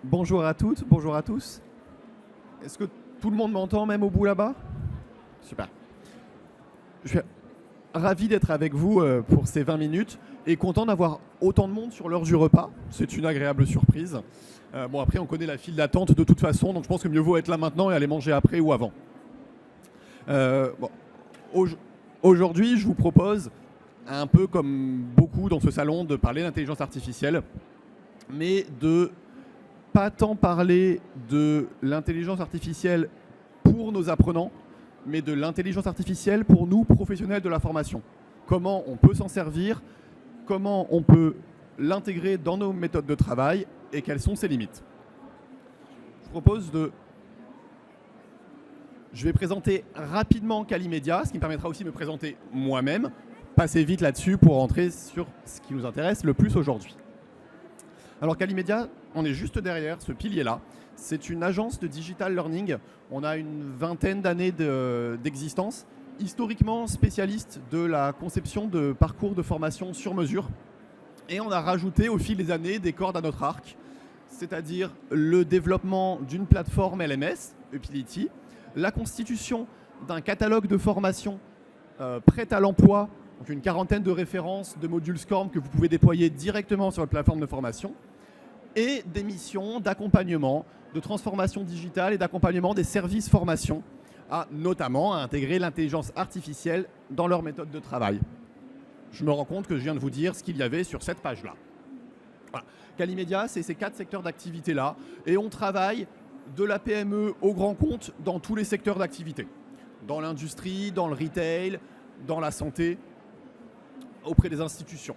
Bonjour à toutes, bonjour à tous. Est-ce que tout le monde m'entend même au bout là-bas? Super. Je suis ravi d'être avec vous pour ces 20 minutes et content d'avoir autant de monde sur l'heure du repas. C'est une agréable surprise. Bon, après, on connaît la file d'attente de toute façon, donc je pense que mieux vaut être là maintenant et aller manger après ou avant. Bon. Aujourd'hui, je vous propose, un peu comme beaucoup dans ce salon, de parler d'intelligence artificielle, mais de pas tant parler de l'intelligence artificielle pour nos apprenants, mais de l'intelligence artificielle pour nous, professionnels de la formation. Comment on peut s'en servir, comment on peut l'intégrer dans nos méthodes de travail et quelles sont ses limites. Je vais présenter rapidement Calimedia, ce qui me permettra aussi de me présenter moi-même, passer vite là-dessus pour rentrer sur ce qui nous intéresse le plus aujourd'hui. Alors Calimedia, on est juste derrière ce pilier-là. C'est une agence de digital learning. On a une vingtaine d'années d'existence, historiquement spécialiste de la conception de parcours de formation sur mesure. Et on a rajouté au fil des années des cordes à notre arc, c'est-à-dire le développement d'une plateforme LMS, Utility, la constitution d'un catalogue de formation prêt à l'emploi, donc une quarantaine de références de modules SCORM que vous pouvez déployer directement sur la plateforme de formation, et des missions d'accompagnement, de transformation digitale et d'accompagnement des services formation, notamment à intégrer l'intelligence artificielle dans leur méthode de travail. Je me rends compte que je viens de vous dire ce qu'il y avait sur cette page-là. Voilà. Calimedia, c'est ces 4 secteurs d'activité-là, et on travaille de la PME au grand compte dans tous les secteurs d'activité. Dans l'industrie, dans le retail, dans la santé, auprès des institutions.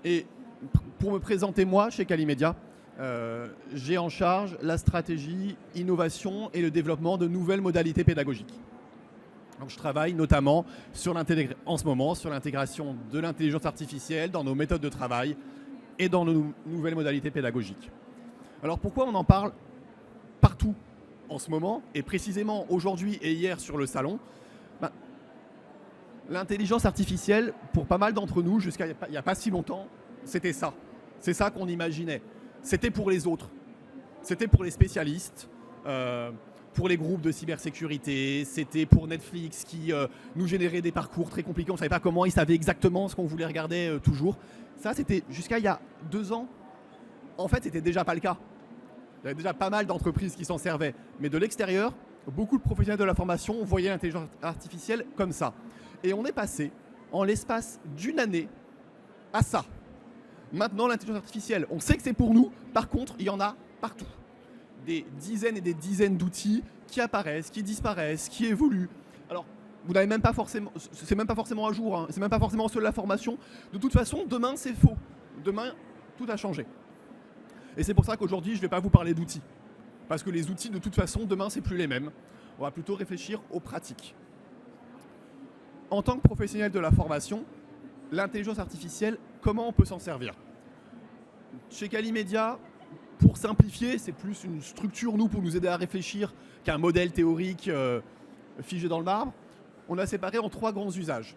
Et pour me présenter moi chez Calimedia, j'ai en charge la stratégie, innovation et le développement de nouvelles modalités pédagogiques. Donc je travaille notamment en ce moment sur l'intégration de l'intelligence artificielle dans nos méthodes de travail et dans nos nouvelles modalités pédagogiques. Alors pourquoi on en parle partout en ce moment, et précisément aujourd'hui et hier sur le salon? L'intelligence artificielle, pour pas mal d'entre nous, jusqu'à il n'y a pas si longtemps, c'était ça. C'est ça qu'on imaginait. C'était pour les autres. C'était pour les spécialistes, pour les groupes de cybersécurité. C'était pour Netflix qui nous générait des parcours très compliqués. On ne savait pas comment, ils savaient exactement ce qu'on voulait regarder toujours. Ça, c'était jusqu'à il y a 2 ans. En fait, c'était déjà pas le cas. Il y avait déjà pas mal d'entreprises qui s'en servaient. Mais de l'extérieur, beaucoup de professionnels de la formation voyaient l'intelligence artificielle comme ça. Et on est passé, en l'espace d'une année, à ça. Maintenant, l'intelligence artificielle, on sait que c'est pour nous. Par contre, il y en a partout. Des dizaines et des dizaines d'outils qui apparaissent, qui disparaissent, qui évoluent. Alors, vous n'avez même pas forcément, c'est même pas forcément à jour, hein, c'est même pas forcément seul la formation. De toute façon, demain, c'est faux. Demain, tout a changé. Et c'est pour ça qu'aujourd'hui, je ne vais pas vous parler d'outils. Parce que les outils, de toute façon, demain, c'est plus les mêmes. On va plutôt réfléchir aux pratiques. En tant que professionnel de la formation, l'intelligence artificielle, comment on peut s'en servir? Chez Calimedia, pour simplifier, c'est plus une structure, nous, pour nous aider à réfléchir qu'un modèle théorique figé dans le marbre. On a séparé en 3 grands usages.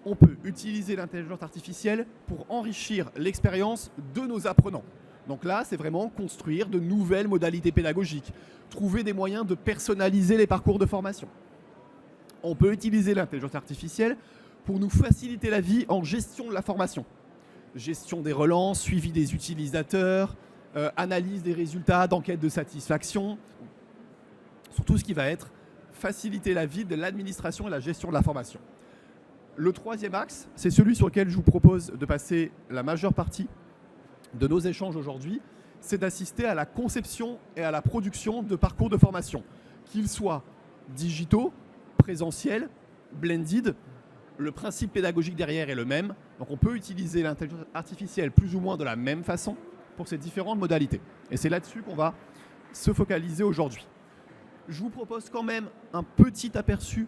On peut utiliser l'intelligence artificielle pour enrichir l'expérience de nos apprenants. Donc là, c'est vraiment construire de nouvelles modalités pédagogiques, trouver des moyens de personnaliser les parcours de formation. On peut utiliser l'intelligence artificielle pour nous faciliter la vie en gestion de la formation. Gestion des relances, suivi des utilisateurs, analyse des résultats d'enquête de satisfaction. Sur tout ce qui va être faciliter la vie de l'administration et la gestion de la formation. Le 3e axe, c'est celui sur lequel je vous propose de passer la majeure partie de nos échanges aujourd'hui, c'est d'assister à la conception et à la production de parcours de formation, qu'ils soient digitaux, présentiels, blended. Le principe pédagogique derrière est le même, donc on peut utiliser l'intelligence artificielle plus ou moins de la même façon pour ces différentes modalités. Et c'est là-dessus qu'on va se focaliser aujourd'hui. Je vous propose quand même un petit aperçu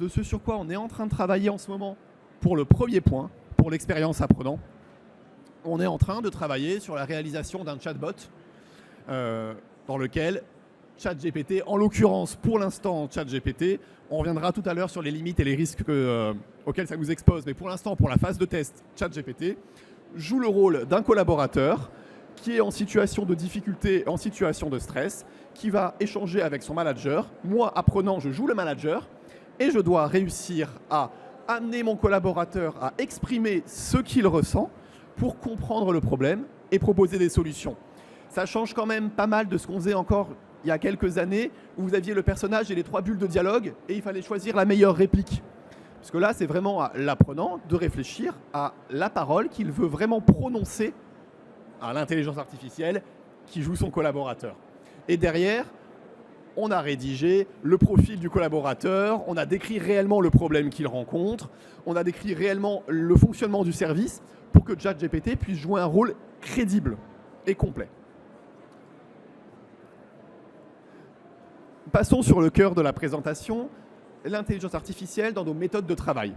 de ce sur quoi on est en train de travailler en ce moment pour le premier point, pour l'expérience apprenant. On est en train de travailler sur la réalisation d'un chatbot dans lequel ChatGPT, en l'occurrence pour l'instant ChatGPT, on reviendra tout à l'heure sur les limites et les risques auxquels ça nous expose, mais pour l'instant, pour la phase de test, ChatGPT joue le rôle d'un collaborateur qui est en situation de difficulté, en situation de stress, qui va échanger avec son manager. Moi, apprenant, je joue le manager et je dois réussir à amener mon collaborateur à exprimer ce qu'il ressent pour comprendre le problème et proposer des solutions. Ça change quand même pas mal de ce qu'on faisait encore il y a quelques années, où vous aviez le personnage et les 3 bulles de dialogue et il fallait choisir la meilleure réplique. Parce que là, c'est vraiment à l'apprenant de réfléchir à la parole qu'il veut vraiment prononcer à l'intelligence artificielle qui joue son collaborateur. Et derrière, on a rédigé le profil du collaborateur, on a décrit réellement le problème qu'il rencontre, on a décrit réellement le fonctionnement du service pour que ChatGPT puisse jouer un rôle crédible et complet. Passons sur le cœur de la présentation, l'intelligence artificielle dans nos méthodes de travail.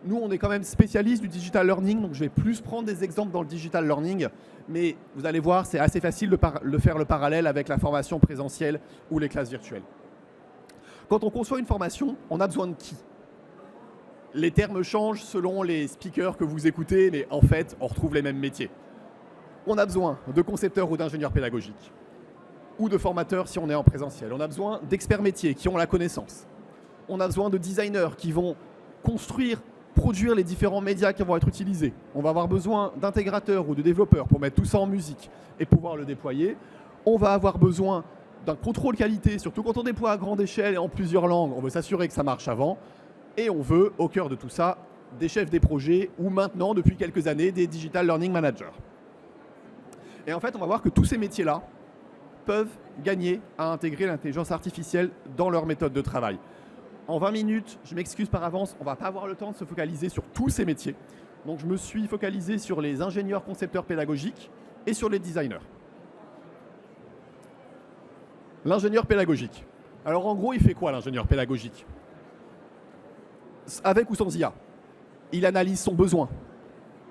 Nous, on est quand même spécialistes du digital learning, donc je vais plus prendre des exemples dans le digital learning, mais vous allez voir, c'est assez facile de faire le parallèle avec la formation présentielle ou les classes virtuelles. Quand on conçoit une formation, on a besoin de qui? Les termes changent selon les speakers que vous écoutez, mais en fait, on retrouve les mêmes métiers. On a besoin de concepteurs ou d'ingénieurs pédagogiques, ou de formateurs si on est en présentiel. On a besoin d'experts métiers qui ont la connaissance. On a besoin de designers qui vont construire, produire les différents médias qui vont être utilisés. On va avoir besoin d'intégrateurs ou de développeurs pour mettre tout ça en musique et pouvoir le déployer. On va avoir besoin d'un contrôle qualité, surtout quand on déploie à grande échelle et en plusieurs langues. On veut s'assurer que ça marche avant. Et on veut, au cœur de tout ça, des chefs des projets ou maintenant, depuis quelques années, des digital learning managers. Et en fait, on va voir que tous ces métiers-là peuvent gagner à intégrer l'intelligence artificielle dans leur méthode de travail. En 20 minutes, je m'excuse par avance, on ne va pas avoir le temps de se focaliser sur tous ces métiers. Donc je me suis focalisé sur les ingénieurs concepteurs pédagogiques et sur les designers. L'ingénieur pédagogique. Alors en gros, il fait quoi l'ingénieur pédagogique? Avec ou sans IA, il analyse son besoin.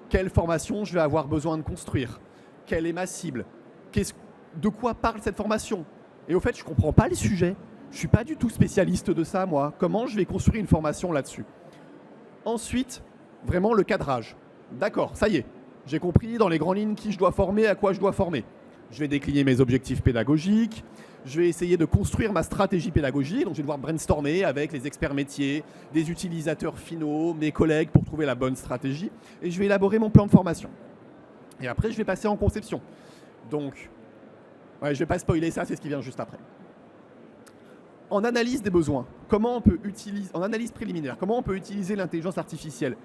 Quelle formation je vais avoir besoin de construire? Quelle est ma cible? De quoi parle cette formation? Et au fait, je ne comprends pas les sujets. Je ne suis pas du tout spécialiste de ça, moi. Comment je vais construire une formation là-dessus? Ensuite, vraiment le cadrage. D'accord, ça y est. J'ai compris dans les grandes lignes qui je dois former, à quoi je dois former. Je vais décliner mes objectifs pédagogiques. Je vais essayer de construire ma stratégie pédagogique. Donc, je vais devoir brainstormer avec les experts métiers, des utilisateurs finaux, mes collègues pour trouver la bonne stratégie. Et je vais élaborer mon plan de formation. Et après, je vais passer en conception. Donc, ouais, je ne vais pas spoiler ça, c'est ce qui vient juste après. En analyse des besoins, comment on peut utiliser, en analyse préliminaire, comment on peut utiliser l'intelligence artificielle?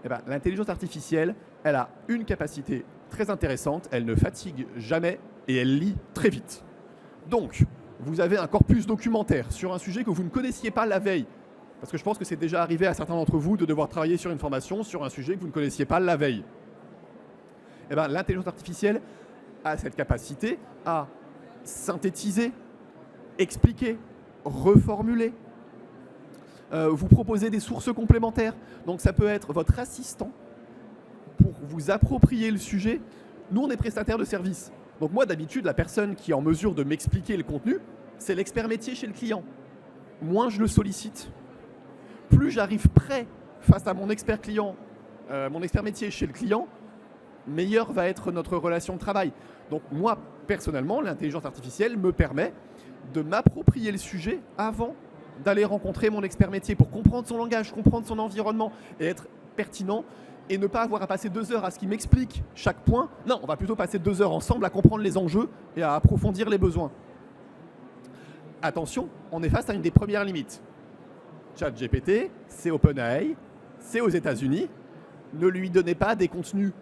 Eh ben, l'intelligence artificielle, elle a une capacité très intéressante, elle ne fatigue jamais et elle lit très vite. Donc, vous avez un corpus documentaire sur un sujet que vous ne connaissiez pas la veille. Parce que je pense que c'est déjà arrivé à certains d'entre vous de devoir travailler sur une formation sur un sujet que vous ne connaissiez pas la veille. Eh ben, l'intelligence artificielle a cette capacité à synthétiser, expliquer, reformuler, vous proposer des sources complémentaires. Donc ça peut être votre assistant pour vous approprier le sujet. Nous, on est prestataire de service. Donc moi, d'habitude, la personne qui est en mesure de m'expliquer le contenu, c'est l'expert métier chez le client. Moins je le sollicite, plus j'arrive prêt face à mon expert client, mon expert métier chez le client, meilleure va être notre relation de travail. Donc moi, personnellement, l'intelligence artificielle me permet de m'approprier le sujet avant d'aller rencontrer mon expert métier pour comprendre son langage, comprendre son environnement et être pertinent et ne pas avoir à passer 2 heures à ce qu'il m'explique chaque point. Non, on va plutôt passer 2 heures ensemble à comprendre les enjeux et à approfondir les besoins. Attention, on est face à une des premières limites. ChatGPT, c'est OpenAI, c'est aux États-Unis. Ne lui donnez pas des contenus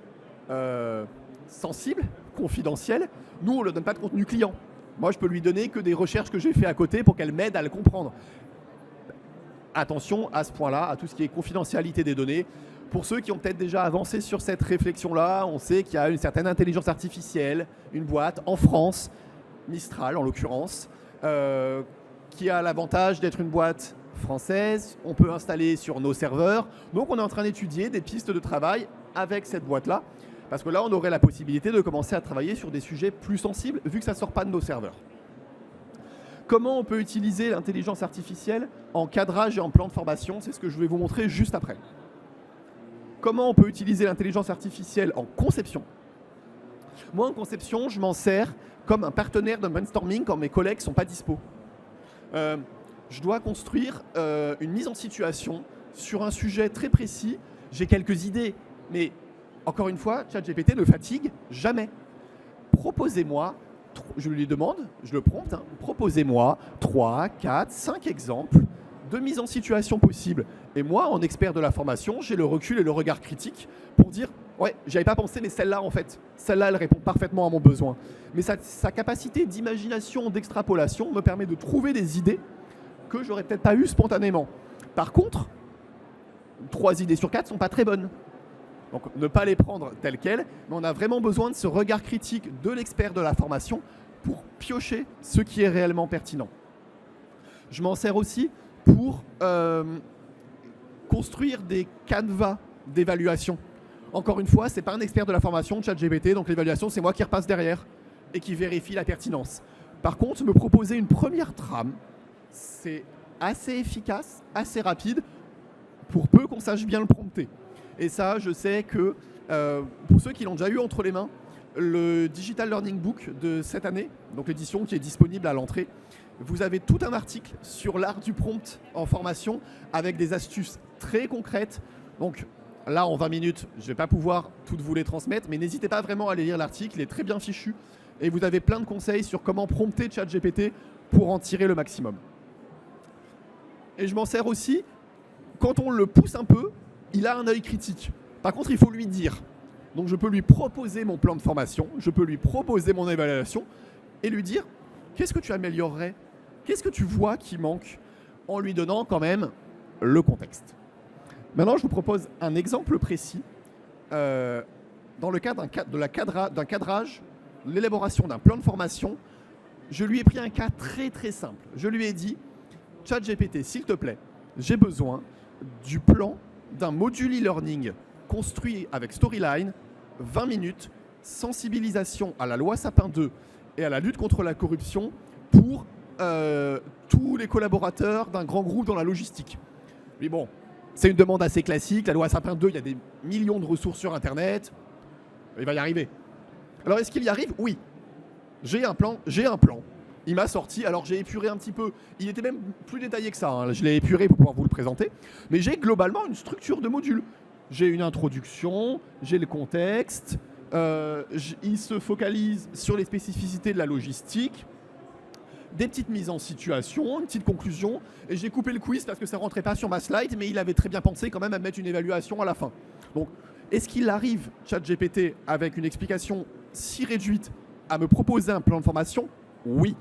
sensibles, confidentiels. Nous, on ne donne pas de contenu client. Moi, je peux lui donner que des recherches que j'ai fait à côté pour qu'elle m'aide à le comprendre. Attention à ce point-là, à tout ce qui est confidentialité des données. Pour ceux qui ont peut-être déjà avancé sur cette réflexion-là, on sait qu'il y a une certaine intelligence artificielle, une boîte en France, Mistral en l'occurrence, qui a l'avantage d'être une boîte française. On peut installer sur nos serveurs. Donc, on est en train d'étudier des pistes de travail avec cette boîte-là. Parce que là, on aurait la possibilité de commencer à travailler sur des sujets plus sensibles, vu que ça ne sort pas de nos serveurs. Comment on peut utiliser l'intelligence artificielle en cadrage et en plan de formation? C'est ce que je vais vous montrer juste après. Comment on peut utiliser l'intelligence artificielle en conception? Moi, en conception, je m'en sers comme un partenaire de brainstorming quand mes collègues ne sont pas dispo. Je dois construire une mise en situation sur un sujet très précis. J'ai quelques idées, mais encore une fois, ChatGPT ne fatigue jamais. Proposez-moi, je lui demande, je le prompte, proposez-moi 3, 4, 5 exemples de mise en situation possible. Et moi, en expert de la formation, j'ai le recul et le regard critique pour dire ouais, j'avais pas pensé, mais celle-là, en fait, celle-là, elle répond parfaitement à mon besoin. Mais sa capacité d'imagination, d'extrapolation me permet de trouver des idées que j'aurais peut-être pas eues spontanément. Par contre, 3 idées sur 4 sont pas très bonnes. Donc ne pas les prendre telles quelles, mais on a vraiment besoin de ce regard critique de l'expert de la formation pour piocher ce qui est réellement pertinent. Je m'en sers aussi pour construire des canevas d'évaluation. Encore une fois, ce n'est pas un expert de la formation, ChatGPT, donc l'évaluation, c'est moi qui repasse derrière et qui vérifie la pertinence. Par contre, me proposer une première trame, c'est assez efficace, assez rapide, pour peu qu'on sache bien le prompter. Et ça, je sais que pour ceux qui l'ont déjà eu entre les mains, le Digital Learning Book de cette année, donc l'édition qui est disponible à l'entrée, vous avez tout un article sur l'art du prompt en formation avec des astuces très concrètes. Donc là, en 20 minutes, je ne vais pas pouvoir toutes vous les transmettre, mais n'hésitez pas vraiment à aller lire l'article, il est très bien fichu. Et vous avez plein de conseils sur comment prompter ChatGPT pour en tirer le maximum. Et je m'en sers aussi, quand on le pousse un peu, il a un œil critique. Par contre, il faut lui dire. Donc je peux lui proposer mon plan de formation, je peux lui proposer mon évaluation et lui dire qu'est-ce que tu améliorerais, qu'est-ce que tu vois qui manque, en lui donnant quand même le contexte. Maintenant, je vous propose un exemple précis dans le cadre d'un cadrage, l'élaboration d'un plan de formation. Je lui ai pris un cas très très simple. Je lui ai dit ChatGPT, s'il te plaît, j'ai besoin du plan d'un module e-learning construit avec Storyline, 20 minutes, sensibilisation à la loi Sapin 2 et à la lutte contre la corruption pour tous les collaborateurs d'un grand groupe dans la logistique. Mais bon, c'est une demande assez classique. La loi Sapin 2, il y a des millions de ressources sur Internet. Il va y arriver. Alors, est-ce qu'il y arrive? Oui. J'ai un plan. Il m'a sorti, alors j'ai épuré un petit peu, il était même plus détaillé que ça, hein. Je l'ai épuré pour pouvoir vous le présenter, mais j'ai globalement une structure de module. J'ai une introduction, j'ai le contexte, il se focalise sur les spécificités de la logistique, des petites mises en situation, une petite conclusion, et j'ai coupé le quiz parce que ça ne rentrait pas sur ma slide, mais il avait très bien pensé quand même à mettre une évaluation à la fin. Donc, est-ce qu'il arrive, ChatGPT, avec une explication si réduite, à me proposer un plan de formation? Oui.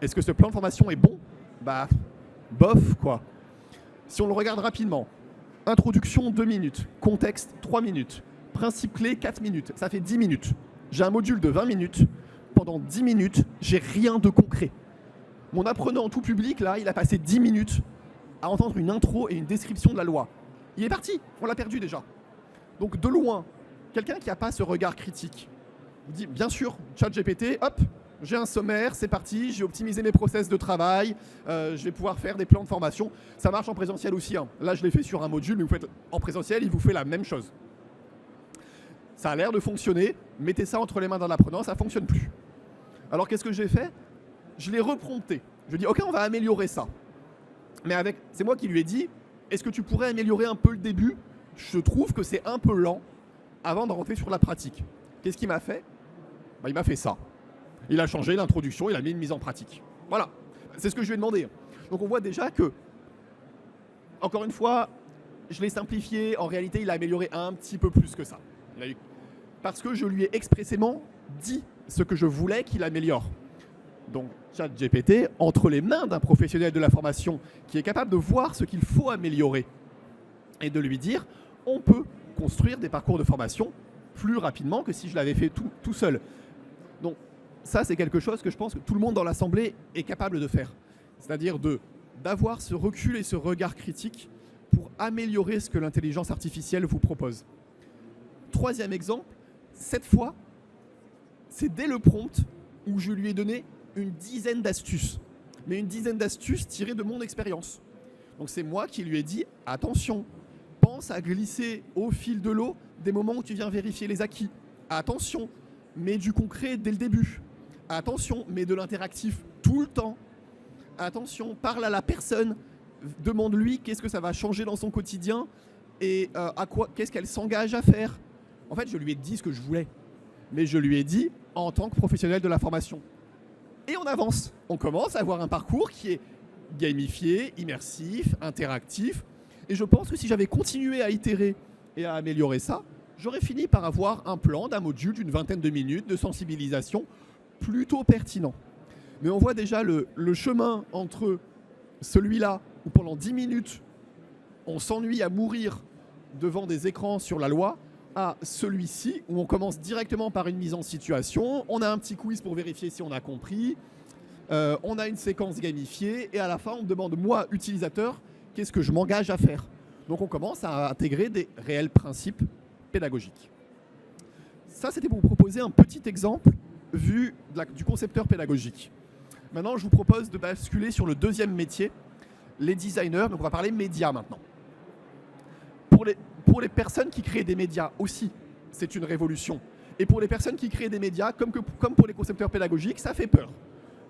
Est-ce que ce plan de formation est bon? Bah, bof, quoi. Si on le regarde rapidement, introduction 2 minutes, contexte 3 minutes, principe clé 4 minutes, ça fait 10 minutes. J'ai un module de 20 minutes, pendant 10 minutes, j'ai rien de concret. Mon apprenant en tout public, là, il a passé 10 minutes à entendre une intro et une description de la loi. Il est parti, on l'a perdu déjà. Donc de loin, quelqu'un qui n'a pas ce regard critique, vous dit, bien sûr, ChatGPT, hop, j'ai un sommaire, c'est parti, j'ai optimisé mes process de travail, je vais pouvoir faire des plans de formation. Ça marche en présentiel aussi, hein. Là, je l'ai fait sur un module, mais vous faites en présentiel, il vous fait la même chose. Ça a l'air de fonctionner, mettez ça entre les mains d'un apprenant, ça ne fonctionne plus. Alors, qu'est-ce que j'ai fait? Je l'ai reprompté. Je lui ai dit, ok, on va améliorer ça. Mais c'est moi qui lui ai dit, est-ce que tu pourrais améliorer un peu le début? Je trouve que c'est un peu lent avant de rentrer sur la pratique. Qu'est-ce qu'il m'a fait? Il m'a fait ça. Il a changé l'introduction, il a mis une mise en pratique. Voilà, c'est ce que je lui ai demandé. Donc on voit déjà que, encore une fois, je l'ai simplifié. En réalité, il a amélioré un petit peu plus que ça. Parce que je lui ai expressément dit ce que je voulais qu'il améliore. Donc ChatGPT, entre les mains d'un professionnel de la formation qui est capable de voir ce qu'il faut améliorer et de lui dire, on peut construire des parcours de formation plus rapidement que si je l'avais fait tout seul. Donc ça, c'est quelque chose que je pense que tout le monde dans l'Assemblée est capable de faire. C'est-à-dire d'avoir ce recul et ce regard critique pour améliorer ce que l'intelligence artificielle vous propose. Troisième exemple, cette fois, c'est dès le prompt où je lui ai donné une dizaine d'astuces. Mais une dizaine d'astuces tirées de mon expérience. Donc c'est moi qui lui ai dit, attention, pense à glisser au fil de l'eau des moments où tu viens vérifier les acquis. Attention, mets du concret dès le début. Attention, mets de l'interactif tout le temps. Attention, parle à la personne, demande-lui qu'est-ce que ça va changer dans son quotidien et qu'est-ce qu'elle s'engage à faire. En fait, je lui ai dit ce que je voulais, mais je lui ai dit en tant que professionnel de la formation. Et on avance. On commence à avoir un parcours qui est gamifié, immersif, interactif. Et je pense que si j'avais continué à itérer et à améliorer ça, j'aurais fini par avoir un plan d'un module d'une 20aine de minutes de sensibilisation plutôt pertinent. Mais on voit déjà le chemin entre celui-là, où pendant 10 minutes, on s'ennuie à mourir devant des écrans sur la loi, à celui-ci, où on commence directement par une mise en situation, on a un petit quiz pour vérifier si on a compris, on a une séquence gamifiée, et à la fin, on me demande, moi, utilisateur, qu'est-ce que je m'engage à faire. Donc on commence à intégrer des réels principes pédagogiques. Ça, c'était pour vous proposer un petit exemple vu du concepteur pédagogique. Maintenant, je vous propose de basculer sur le deuxième métier, les designers. Donc on va parler médias maintenant. Pour les personnes qui créent des médias aussi, c'est une révolution. Et pour les personnes qui créent des médias, comme pour les concepteurs pédagogiques, ça fait peur.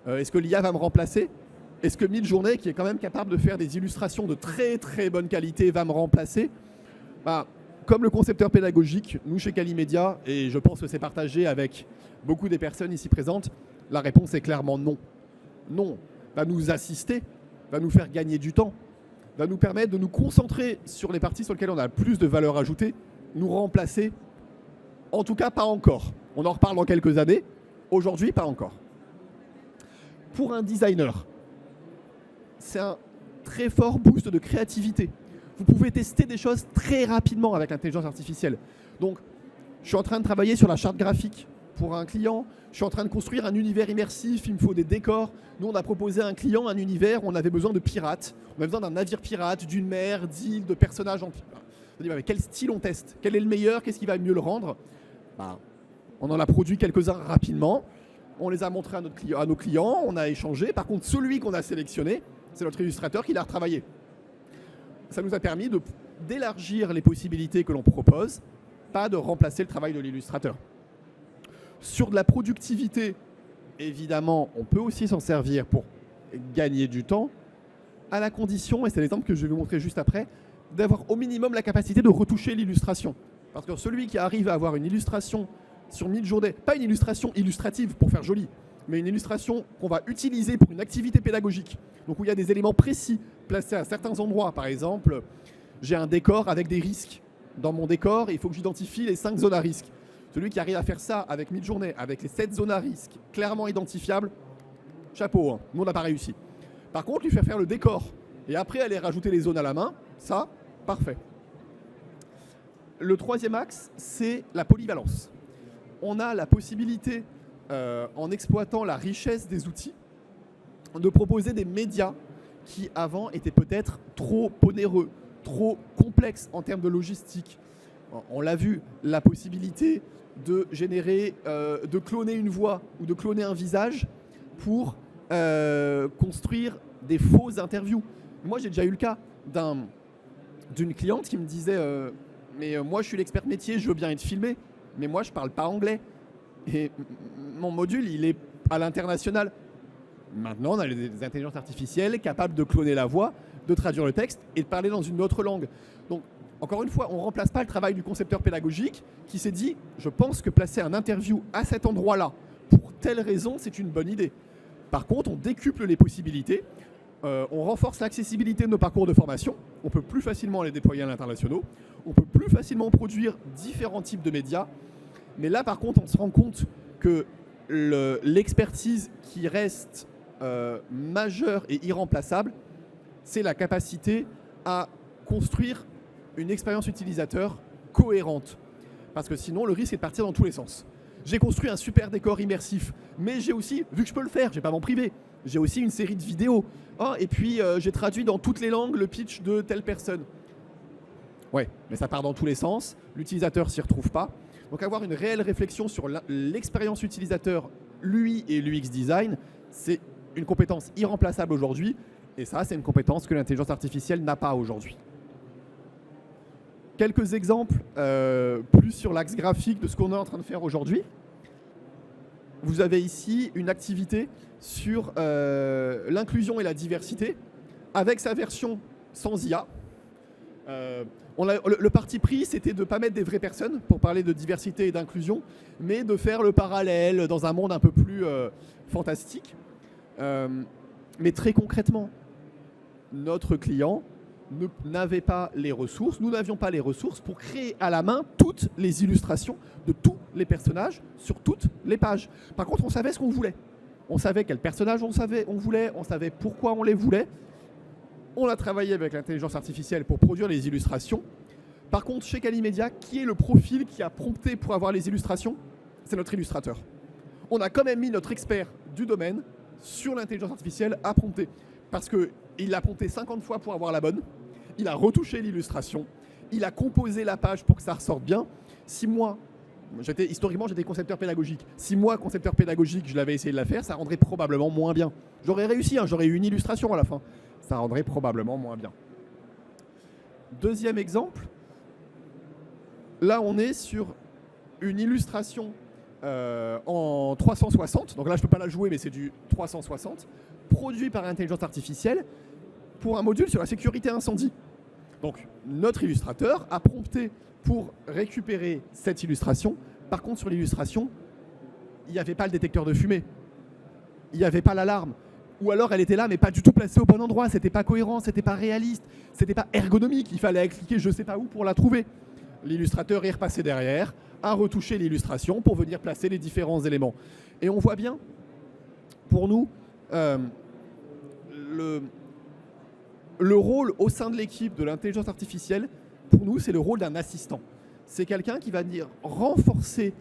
Est-ce que l'IA va me remplacer ? Est-ce que Midjourney, qui est quand même capable de faire des illustrations de très très bonne qualité, va me remplacer ? Comme le concepteur pédagogique, nous chez Calimedia, et je pense que c'est partagé avec beaucoup des personnes ici présentes, la réponse est clairement non. Non, va nous assister, va nous faire gagner du temps, va nous permettre de nous concentrer sur les parties sur lesquelles on a plus de valeur ajoutée, nous remplacer, en tout cas pas encore. On en reparle dans quelques années, aujourd'hui pas encore. Pour un designer, c'est un très fort boost de créativité. Vous pouvez tester des choses très rapidement avec l'intelligence artificielle. Donc, je suis en train de travailler sur la charte graphique pour un client. Je suis en train de construire un univers immersif. Il me faut des décors. Nous, on a proposé à un client un univers où on avait besoin de pirates. On avait besoin d'un navire pirate, d'une mer, d'îles, de personnages. On dit, mais quel style on teste ? Quel est le meilleur ? Qu'est-ce qui va mieux le rendre ? On en a produit quelques-uns rapidement. On les a montrés à nos clients. On a échangé. Par contre, celui qu'on a sélectionné, c'est notre illustrateur qui l'a retravaillé. Ça nous a permis d'élargir les possibilités que l'on propose, pas de remplacer le travail de l'illustrateur. Sur de la productivité, évidemment, on peut aussi s'en servir pour gagner du temps, à la condition, et c'est l'exemple que je vais vous montrer juste après, d'avoir au minimum la capacité de retoucher l'illustration. Parce que celui qui arrive à avoir une illustration sur Midjourney, pas une illustration illustrative pour faire joli, mais une illustration qu'on va utiliser pour une activité pédagogique. Donc où il y a des éléments précis placés à certains endroits. Par exemple, j'ai un décor avec des risques. Dans mon décor, il faut que j'identifie les 5 zones à risque. Celui qui arrive à faire ça avec Midjourney, avec les 7 zones à risque clairement identifiables, chapeau, hein. Nous on n'a pas réussi. Par contre, lui faire le décor et après aller rajouter les zones à la main, ça, parfait. Le troisième axe, c'est la polyvalence. On a la possibilité, en exploitant la richesse des outils, de proposer des médias qui avant étaient peut-être trop onéreux, trop complexes en termes de logistique. On l'a vu, la possibilité de générer, de cloner une voix ou de cloner un visage pour construire des fausses interviews. Moi, j'ai déjà eu le cas d'une cliente qui me disait mais moi, je suis l'expert métier, je veux bien être filmé, mais moi, je ne parle pas anglais. Et mon module, il est à l'international. Maintenant, on a des intelligences artificielles capables de cloner la voix, de traduire le texte et de parler dans une autre langue. Donc, encore une fois, on ne remplace pas le travail du concepteur pédagogique qui s'est dit « Je pense que placer un interview à cet endroit-là, pour telle raison, c'est une bonne idée ». Par contre, on décuple les possibilités, on renforce l'accessibilité de nos parcours de formation, on peut plus facilement les déployer à l'international, on peut plus facilement produire différents types de médias. Mais là, par contre, on se rend compte que l'expertise qui reste majeure et irremplaçable, c'est la capacité à construire une expérience utilisateur cohérente. Parce que sinon, le risque est de partir dans tous les sens. J'ai construit un super décor immersif, mais j'ai aussi, vu que je peux le faire, je ne vais pas m'en priver, j'ai aussi une série de vidéos. Oh, et puis, j'ai traduit dans toutes les langues le pitch de telle personne. Ouais, mais ça part dans tous les sens, l'utilisateur ne s'y retrouve pas. Donc avoir une réelle réflexion sur l'expérience utilisateur, l'UI et l'UX design, c'est une compétence irremplaçable aujourd'hui. Et ça, c'est une compétence que l'intelligence artificielle n'a pas aujourd'hui. Quelques exemples plus sur l'axe graphique de ce qu'on est en train de faire aujourd'hui. vous avez ici une activité sur l'inclusion et la diversité, avec sa version sans IA. Le parti pris, c'était de ne pas mettre des vraies personnes pour parler de diversité et d'inclusion, mais de faire le parallèle dans un monde un peu plus fantastique. Mais très concrètement, notre client n'avait pas les ressources, nous n'avions pas les ressources pour créer à la main toutes les illustrations de tous les personnages sur toutes les pages. Par contre, on savait ce qu'on voulait. On savait quel personnage on voulait, on savait pourquoi on les voulait. On a travaillé avec l'intelligence artificielle pour produire les illustrations. Par contre, chez Calimedia, qui est le profil qui a prompté pour avoir les illustrations? C'est notre illustrateur. On a quand même mis notre expert du domaine sur l'intelligence artificielle à prompter. Parce qu'il l'a prompté 50 fois pour avoir la bonne. Il a retouché l'illustration. Il a composé la page pour que ça ressorte bien. Si moi, historiquement, j'étais concepteur pédagogique. Si moi, concepteur pédagogique, je l'avais essayé de la faire, ça rendrait probablement moins bien. J'aurais réussi, hein, j'aurais eu une illustration à la fin. Ça rendrait probablement moins bien. Deuxième exemple. Là, on est sur une illustration en 360. Donc là, je ne peux pas la jouer, mais c'est du 360. Produit par l'intelligence artificielle pour un module sur la sécurité incendie. Donc, notre illustrateur a prompté pour récupérer cette illustration. Par contre, sur l'illustration, il n'y avait pas le détecteur de fumée. Il n'y avait pas l'alarme. Ou alors, elle était là, mais pas du tout placée au bon endroit. C'était pas cohérent, c'était pas réaliste, c'était pas ergonomique. Il fallait cliquer je sais pas où pour la trouver. L'illustrateur est repassé derrière, a retouché l'illustration pour venir placer les différents éléments. Et on voit bien, pour nous, le rôle au sein de l'équipe de l'intelligence artificielle, pour nous, c'est le rôle d'un assistant. C'est quelqu'un qui va venir renforcer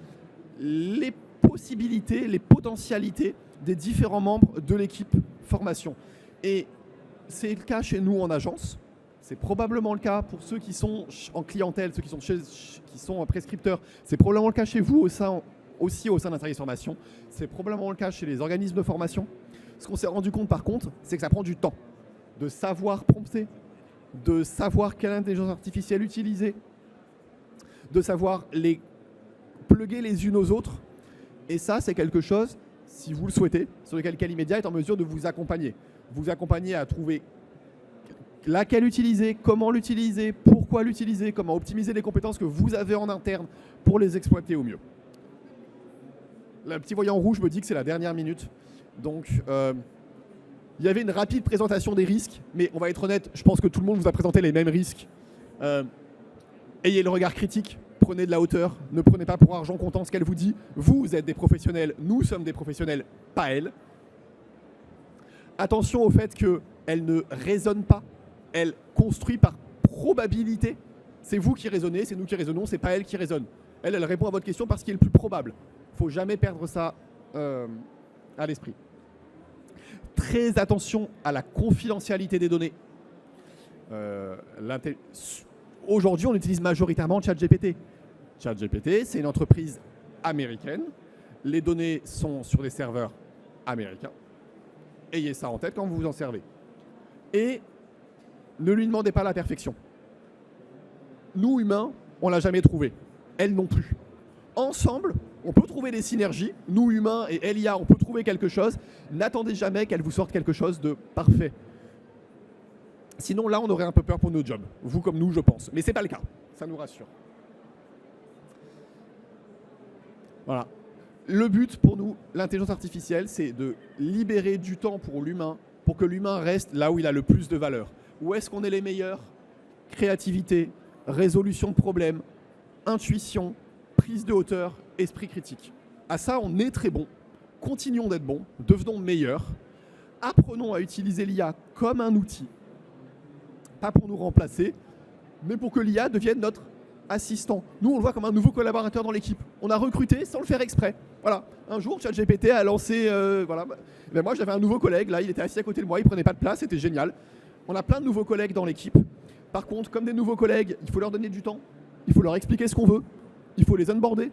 les possibilités, les potentialités des différents membres de l'équipe formation. Et c'est le cas chez nous en agence. C'est probablement le cas pour ceux qui sont en clientèle, ceux qui sont prescripteurs. C'est probablement le cas chez vous aussi au sein d'un service de formation. C'est probablement le cas chez les organismes de formation. Ce qu'on s'est rendu compte par contre, c'est que ça prend du temps de savoir prompter, de savoir quelle intelligence artificielle utiliser, de savoir les plugger les unes aux autres. Et ça, c'est quelque chose, si vous le souhaitez, sur lequel Calimedia est en mesure de vous accompagner. Vous accompagner à trouver laquelle utiliser, comment l'utiliser, pourquoi l'utiliser, comment optimiser les compétences que vous avez en interne pour les exploiter au mieux. Le petit voyant rouge me dit que c'est la dernière minute. Donc, il y avait une rapide présentation des risques, mais on va être honnête, je pense que tout le monde vous a présenté les mêmes risques. Ayez le regard critique, prenez de la hauteur, ne prenez pas pour argent comptant ce qu'elle vous dit. Vous êtes des professionnels, nous sommes des professionnels, pas elle. Attention au fait qu'elle ne raisonne pas, elle construit par probabilité. C'est vous qui raisonnez, c'est nous qui raisonnons, c'est pas elle qui raisonne. Elle répond à votre question parce qu'il est le plus probable. Il ne faut jamais perdre ça à l'esprit. Très attention à la confidentialité des données. Aujourd'hui, on utilise majoritairement ChatGPT. ChatGPT, c'est une entreprise américaine. Les données sont sur des serveurs américains. Ayez ça en tête quand vous vous en servez. Et ne lui demandez pas la perfection. Nous, humains, on ne l'a jamais trouvé. Elle non plus. Ensemble, on peut trouver des synergies. Nous, humains, et LIA, on peut trouver quelque chose. N'attendez jamais qu'elle vous sorte quelque chose de parfait. Sinon, là, on aurait un peu peur pour nos jobs. Vous comme nous, je pense. Mais ce n'est pas le cas. Ça nous rassure. Voilà. Le but pour nous, l'intelligence artificielle, c'est de libérer du temps pour l'humain, pour que l'humain reste là où il a le plus de valeur. Où est-ce qu'on est les meilleurs? Créativité, résolution de problèmes, intuition, prise de hauteur, esprit critique. À ça, on est très bon. Continuons d'être bons, devenons meilleurs. Apprenons à utiliser l'IA comme un outil. Pas pour nous remplacer, mais pour que l'IA devienne notre assistant. Nous, on le voit comme un nouveau collaborateur dans l'équipe. On a recruté sans le faire exprès. Voilà. Un jour, ChatGPT a lancé... voilà. Mais moi, j'avais un nouveau collègue, là, il était assis à côté de moi, il prenait pas de place, c'était génial. On a plein de nouveaux collègues dans l'équipe. Par contre, comme des nouveaux collègues, il faut leur donner du temps, il faut leur expliquer ce qu'on veut, il faut les onboarder,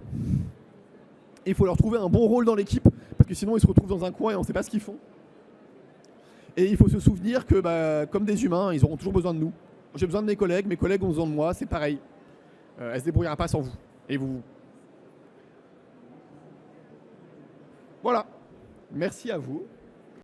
et il faut leur trouver un bon rôle dans l'équipe, parce que sinon, ils se retrouvent dans un coin et on ne sait pas ce qu'ils font. Et il faut se souvenir que, comme des humains, ils auront toujours besoin de nous. J'ai besoin de mes collègues ont besoin de moi, c'est pareil. Elle ne se débrouillera pas sans vous. Et vous. Voilà. Merci à vous.